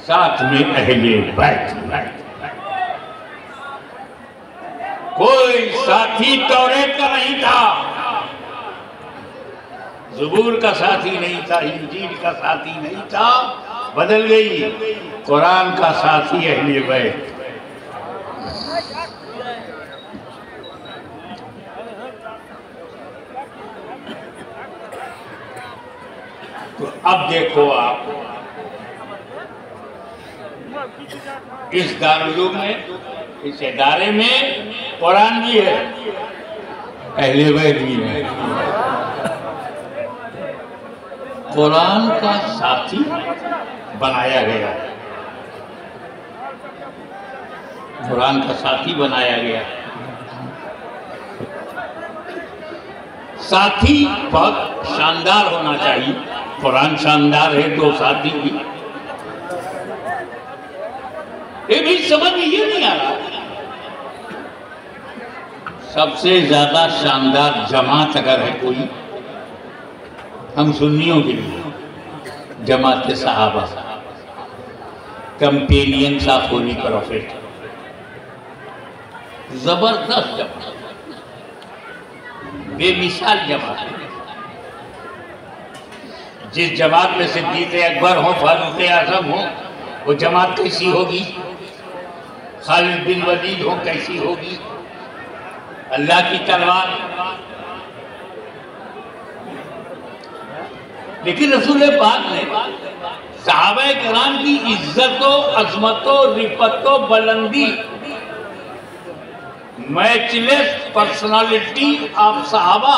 साथ में अहले बैत। कोई साथी तौरेत का नहीं था, ज़बूर का साथी नहीं था, इंजील का साथी नहीं था, बदल गई, कुरान का साथी अहले बैत। तो अब देखो आप इस दारुल में, इस इदारे में कुरान भी है, अहले बैत भी है। कुरान का साथी बनाया गया, कुरान का साथी बनाया गया। साथी बहुत शानदार होना चाहिए, कुरान शानदार है तो साथी भी। ये भी समझ में ये नहीं आ रहा, सबसे ज्यादा शानदार जमात अगर है कोई हम सुन्नियों के लिए, जमात के सहाबा, कंपेनियंस ऑफ होली प्रॉफिट, जबरदस्त जमात, बेमिसाल जमात। जिस जमात में सिद्दीक़ अकबर हो, फारूक आज़म हो, वो जमात कैसी होगी? खालिद बिन वलीद हो, कैसी होगी? अल्लाह की तलवार। लेकिन रसूल पाक ने सहाबाए किराम की इज्जतों, अज़मतों, रिफ़तों, बुलंदी, मैचलेस पर्सनालिटी ऑफ सहाबा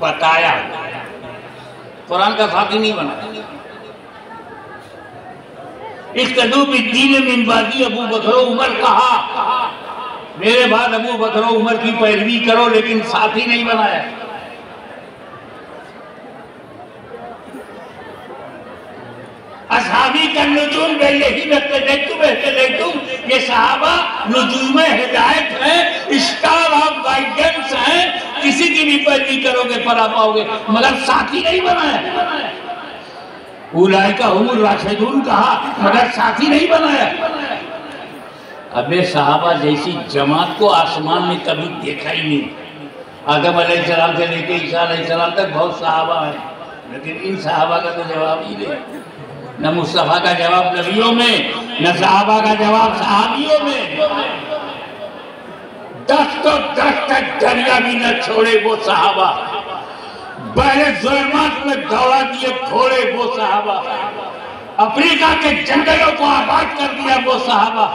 बताया, कुरान का साथी नहीं बनाया। इस कदूबुद्दीन मिन बादी अबू बकर उमर कहा, मेरे बाद अबू बकर उमर की पैरवी करो, लेकिन साथी नहीं बनाया। असहाबी का नुजूम यही तुम, ये सहाबा नुजूम हिदायत है, स्टार ऑफ गाइडेंस है, किसी की भी पैरवी करोगे पला पाओगे, मगर साथी नहीं बनाया। उलाइका हुमुर राशिदून कहा, मगर साथी नहीं बनाया। अबे सहाबा जैसी जमात को आसमान में कभी देखा ही नहीं। आदम अलैहिस्सलाम से लेके ईसा अलैहिस्सलाम तक बहुत सहाबा है, लेकिन इन सहाबा का तो जवाब ही नहीं। न मुस्तफा का जवाब नबियों में, न सहाबा का जवाब सहाबियों में। 10 तो 10 तक दरिया भी न छोड़े वो सहाबा, बहरे ज़ुल्मात में दौड़ा दिए घोड़े वो सहाबा, अफ्रीका के जंगलों को आबाद कर दिया वो सहाबा,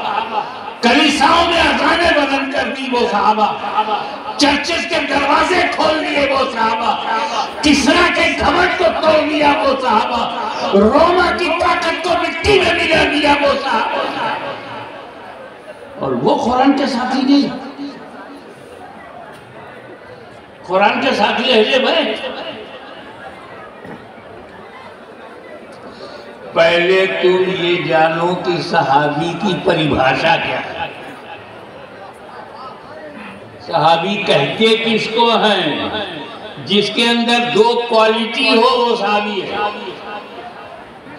कलीसियाओं में अज़ानें बुलंद कर दी वो सहाबा, चर्चेस के दरवाजे खोल दिए वो सहाबा, किसरा के घमंड को तोड़ दिया वो सहाबा, रोमा की ताकत को मिट्टी में मिला दिया वो सहाबा। और वो कुरान के साथी नहीं, कुरान के साथी अहले बैत। पहले तुम ये जानो कि सहाबी की परिभाषा क्या है। सहाबी कहते किसको हैं? जिसके अंदर 2 क्वालिटी हो वो सहाबी है।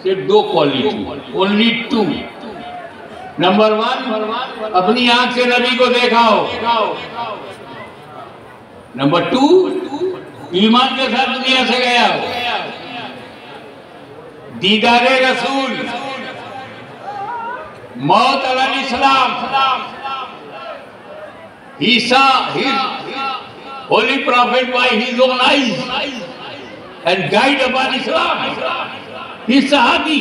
सिर्फ 2 क्वालिटी, ओनली 2। नंबर 1, अपनी आंख से नबी को देखा हो। नंबर 2, ईमान के साथ दुनिया से गया हो। दीदारे रसूल, मौत अलल इस्लाम, he saw his holy prophet by his own eyes and guide upon Islam. He सहाबी,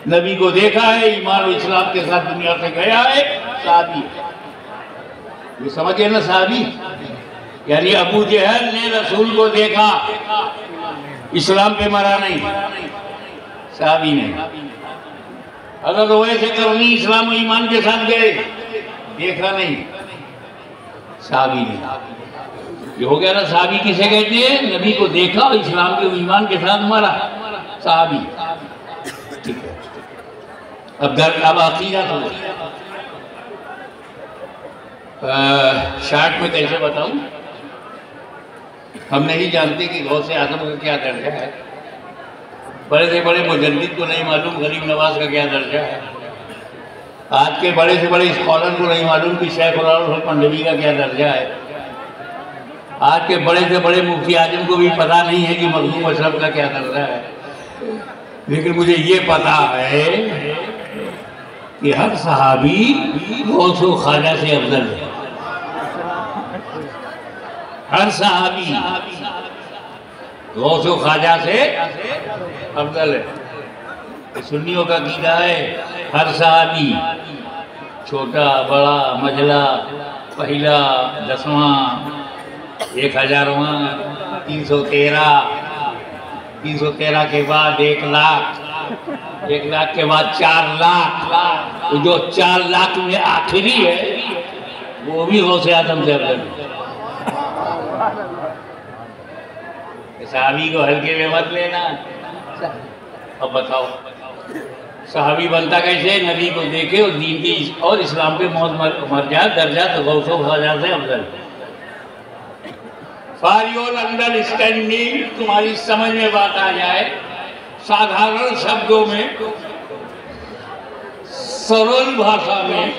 नबी को देखा है, ईमान और इस्लाम के साथ दुनिया से गया है, सहाबी। ये समझे ना सहाबी? यानी अबू जहल ने रसूल को देखा, इस्लाम पे मरा नहीं, सहाबी नहीं। अगर रोए से करनी इस्लाम और ईमान के साथ गए, देखा नहीं, सहाबी नहीं। ये हो गया ना, सहाबी किसे कहते हैं? नबी को देखा और इस्लाम के ईमान के साथ मरा, सहाबी। ठीक है, अब अकीदा तो शार्ट में कैसे बताऊं? हम नहीं जानते कि गौसे आज़म का क्या दर्जा है। बड़े से बड़े मुजद्दिद को नहीं मालूम गरीब नवाज का क्या दर्जा है। आज के बड़े से बड़े स्कॉलर को नहीं मालूम कि शेख उल मंडवी का क्या दर्जा है। आज के बड़े से बड़े मुफ्ती आजम को भी पता नहीं है कि मखदूम अशरफ का क्या दर्जा है। लेकिन मुझे ये पता है कि हर सहाबी गौस व ख्वाजा से अफजल है। हर सहाबी गौस व ख्वाजा से अफजल है। सुन्नियों का कीदा है हर सहाबी छोटा बड़ा मझला पहला 10वां 1000वां 313 के बाद 1 लाख 1 लाख के बाद 4 लाख। तो जो 4 लाख में आखिरी है वो भी गौसे आदम से अफजल है। सहाबी को हल्के में मत लेना। अब बताओ सहाबी बनता कैसे? नबी को देखे और दीन की और इस्लाम के मौत मर जाए दर्जा तो गौसो ख्वाजा से अफजल। फारियोल अंडरस्टैंडिंग तुम्हारी समझ में बात आ जाए साधारण शब्दों में सरल भाषा में।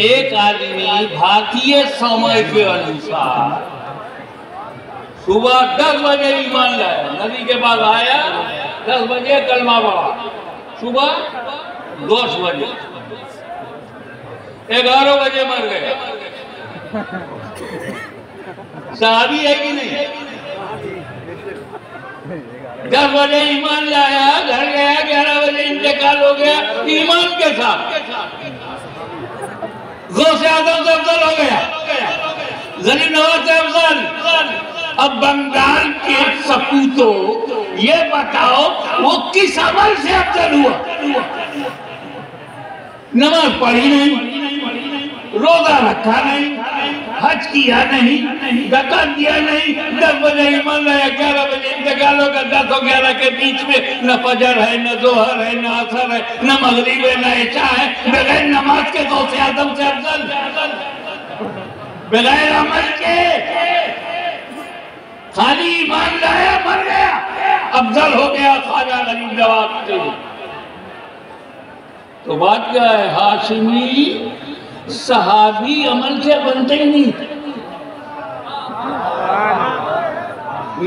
एक आदमी भारतीय समय के अनुसार सुबह 10 बजे ईमान लाया, नबी के पास आया 10 बजे कलमा पढ़ा, सुबह 10 बजे 11 बजे मर गए। सहाबी है कि नहीं? 10 बजे ईमान लाया, घर गया, 11 बजे इंतकाल हो गया ईमान के साथ। गौसे आदम से अफजल हो गया, गरीब नवाज से अफजल। अब बंगाल के सपूतों ये बताओ वो किस अमल से अफजल हुआ? नमाज पढ़ी नहीं, रोजा रखा नहीं, हज किया नहीं, ज़कात दिया नहीं, 10 बजे ईमान लाया, 11 बजे इंतकाल होगा। 10 और 11 के बीच में न फजर है, न जोहर है, न असर है, न मगरिब है, न इशा है। बगैर नमाज के गौसे आदम से अफजल, बगैर अमल के खाली ईमान लाया मर गया, अफजल हो गया ख्वाजा गरीब नवाज से। तो बात क्या है? हाशिमी सहाबी अमल से बनते ही नहीं,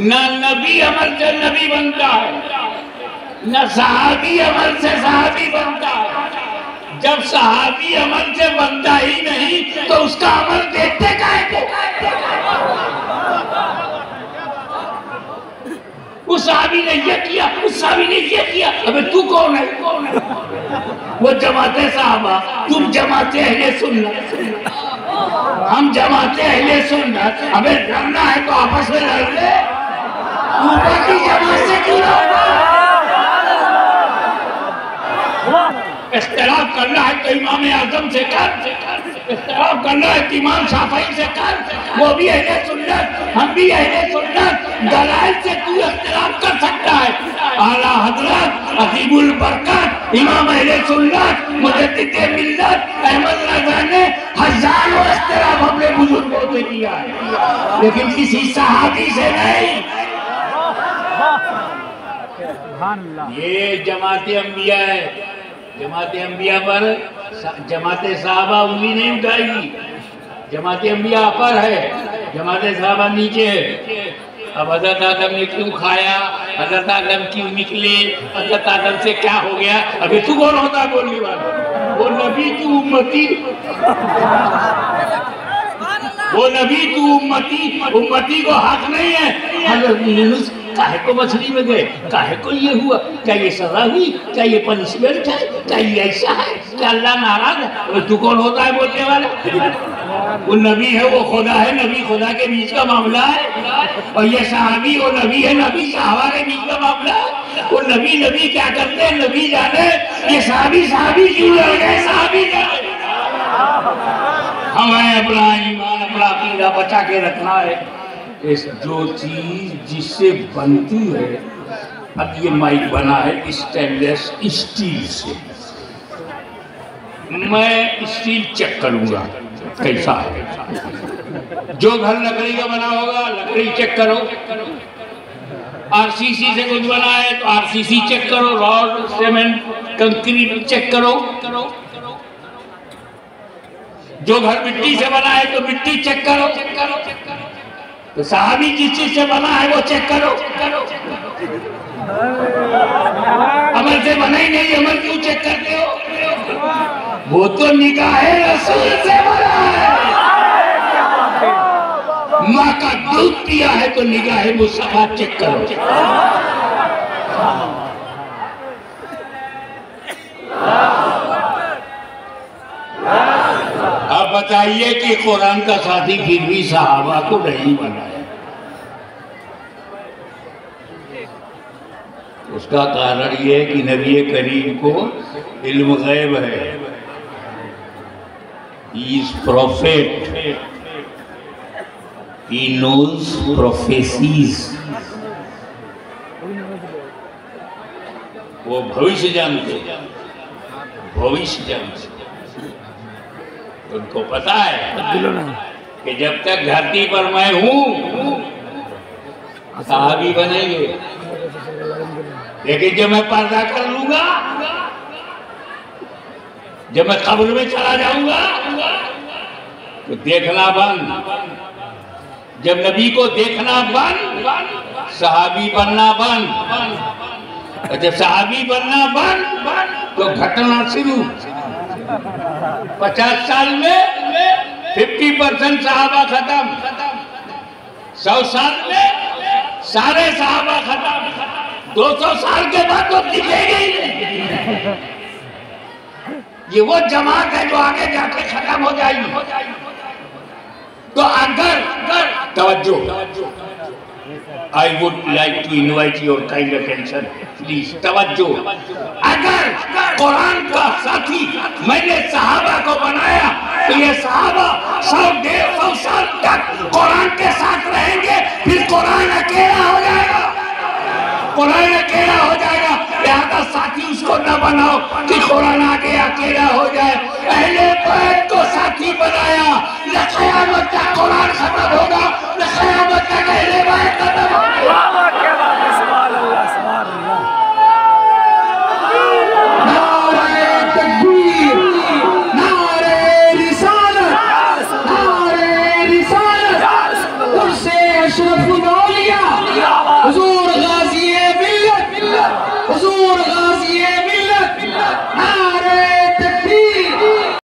न नबी अमल से नबी बनता है, न सहाबी अमल से सहाबी बनता है। जब सहाबी अमल से बनता ही नहीं तो उसका अमल देखते काहे को? उस सहाबी ने ये किया, उस सहाबी ने ये किया, अबे तू कौन है? वो जमाते साहबा, तुम जमाते अहले सुन्नत, हम जमाते अहले सुन्नत। अबे लड़ना है तो आपस में लड़ ले, ऊपर की जमात से क्यों लड़ना? इख्तिलाफ करना है तो इमाम आजम से कर, इख्तिलाफ करना है तो इमाम शाफई से कर, वो भी अहले सुन्नत, हम भी अहले सुन्नत। दलाइल से तू इख्तिलाफ कर सकता है। आला हजरत अजीबुल बरकत इमाम अहले सुन्नत मुजद्दिद मिल्लत अहमद रज़ा ने हजारों इख्तिलाफ अपने बुजुर्गों से किया है, लेकिन किसी सहाबी से नहीं। ये जमाते अंबिया है, जमाते अंबिया पर जमाते साहबा उंगली नहीं उठाएगी। जमाते अंबिया अपर है, जमाते साहबा नीचे है। अब हज़रत आदम ने क्यों खाया, हज़रत आदम क्यों निकले, हज़रत आदम से क्या हो गया? अभी तू कौन होता है बोलने वाला? वो नबी तू उम्मती, वो नबी तू उम्मती, उम्मती को हक नहीं है। हज़रत यूनुस काहे को मछली में गए, काहे को ये हुआ? क्या ये सजा हुई? क्या ये पनिशमेंट है? क्या ये ऐसा है? क्या अल्लाह नाराज है? तू कौन होता है बोलने वाला? वो नबी है, वो खुदा है, नबी खुदा के बीच का मामला है। और ये सहाबी वो नबी है, नबी सहाबा के बीच का मामला है। वो नबी क्या करते हैं नबी जाने, ये सहाबी क्यों लड़ गए? सहाबी जाने। हमें अपना ईमान अपना अकीदा बचा के रखना है। इस जो चीज जिससे बनती है, अब ये माइक बना है स्टेनलेस स्टील से, मैं स्टील चेक करूंगा कैसा है। जो घर लकड़ी का बना होगा लकड़ी चेक करो, आरसीसी से कुछ बना है तो आरसीसी चेक करो, रॉड सीमेंट कंक्रीट चेक करो। जो घर मिट्टी से बना है तो मिट्टी चेक करो। तो सहाबी जिस चीज से बना है वो चेक करो। अमल से बना ही नहीं, अमल क्यों चेक करते हो? वो तो निगाहे रसूल से बना है। माँ का दूध पिया है तो निगाहे मुस्तफा चेक करो। अब बताइए कि कुरान का साथी फिर भी सहाबा को नहीं बनाया। उसका कारण यह है कि नबी करीम को इल्म गैब है। He is prophet. He knows prophecies. वो भविष्य जानते, भविष्य जानते। उनको पता है कि जब तक धरती पर मैं हूं सहाबी बनेंगे, लेकिन जब मैं पर्दा कर लूंगा, जब मैं कब्र में चला जाऊंगा तो देखना बंद। जब नबी को देखना बंद, सहाबी बनना बंद। और जब सहाबी बनना बंद तो घटना शुरू। 50 साल में 50% सहाबा खत्म, 100 साल में सारे सहाबा खत्म, 200 साल के बाद तो दिखेगा ही नहीं। ये वो जमात है जो आगे जाके खत्म हो जाएगी। तो अगर तवज्जो, I would like to invite your kind attention please, तवज्जो। अगर कुरान का साथी मैंने सहाबा को बनाया तो ये सहाबा 100-150 साल तक कुरान के साथ रहेंगे, फिर कुरान अकेला हो जाएगा। कुरान अकेला हो जाएगा। लिहाजा साथी उसको न बनाओ कि कुरान आगे अकेला हो जाए। पहले बैत को साथी बनाया, क़यामत तक